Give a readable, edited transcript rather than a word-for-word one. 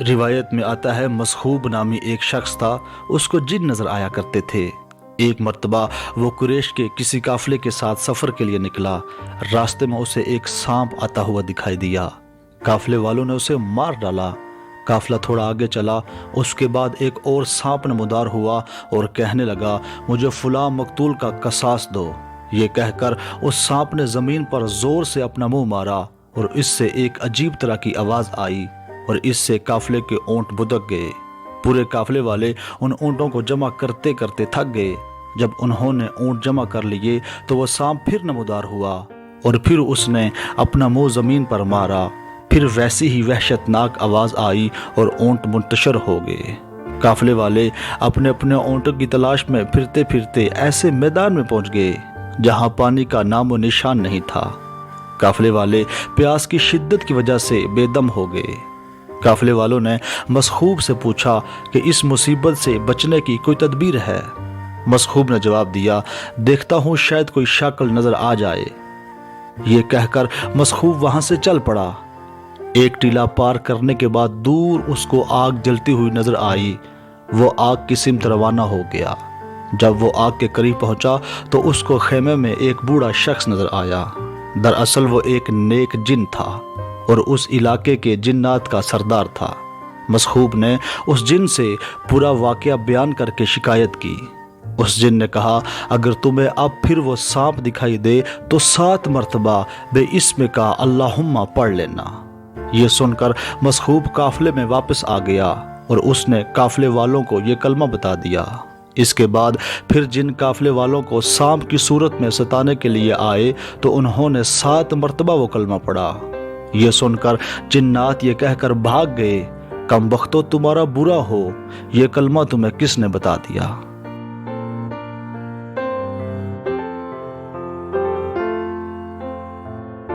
روایت میں آتا ہے مسخوب نامی ایک شخص تھا، اس کو جن نظر آیا کرتے تھے۔ ایک مرتبہ وہ قریش کے کسی قافلے کے ساتھ سفر کے لیے نکلا۔ راستے میں اسے ایک سانپ آتا ہوا دکھائی دیا۔ قافلے والوں نے اسے مار ڈالا۔ قافلہ تھوڑا آگے چلا، اس کے بعد ایک اور سانپ نمودار ہوا اور کہنے لگا، مجھے فلاں مقتول کا قصاص دو۔ یہ کہہ کر اس سانپ نے زمین پر زور سے اپنا منہ مارا اور اس سے ایک عجیب طرح کی آواز آئی اور اس سے قافلے کے اونٹ بدک گئے۔ پورے قافلے والے ان اونٹوں کو جمع کرتے کرتے تھک گئے۔ جب انہوں نے اونٹ جمع کر لیے تو وہ سانپ پھر نمودار ہوا اور پھر اس نے اپنا منہ زمین پر مارا۔ پھر ویسی ہی وحشت ناک آواز آئی اور اونٹ منتشر ہو گئے۔ قافلے والے اپنے اپنے اونٹوں کی تلاش میں پھرتے پھرتے ایسے میدان میں پہنچ گئے جہاں پانی کا نام و نشان نہیں تھا۔ قافلے والے پیاس کی شدت کی وجہ سے بے دم ہو گئے۔ قافلے والوں نے مسخوب سے پوچھا کہ اس مصیبت سے بچنے کی کوئی تدبیر ہے؟ مسخوب نے جواب دیا، دیکھتا ہوں شاید کوئی شکل نظر آ جائے۔ یہ کہہ کر مسخوب وہاں سے چل پڑا۔ ایک ٹیلا پار کرنے کے بعد دور اس کو آگ جلتی ہوئی نظر آئی۔ وہ آگ کی سمت روانہ ہو گیا۔ جب وہ آگ کے قریب پہنچا تو اس کو خیمے میں ایک بوڑھا شخص نظر آیا۔ دراصل وہ ایک نیک جن تھا اور اس علاقے کے جنات کا سردار تھا۔ مسخوب نے اس جن سے پورا واقعہ بیان کر کے شکایت کی۔ اس جن نے کہا، اگر تمہیں اب پھر وہ سانپ دکھائی دے تو 7 مرتبہ بے اسم کا اللہم پڑھ لینا۔ یہ سن کر مسخوب قافلے میں واپس آ گیا اور اس نے قافلے والوں کو یہ کلمہ بتا دیا۔ اس کے بعد پھر جن قافلے والوں کو سانپ کی صورت میں ستانے کے لیے آئے تو انہوں نے 7 مرتبہ وہ کلمہ پڑھا۔ یہ سن کر جنات یہ کہہ کر بھاگ گئے، کم بختو تمہارا برا ہو، یہ کلمہ تمہیں کس نے بتا دیا؟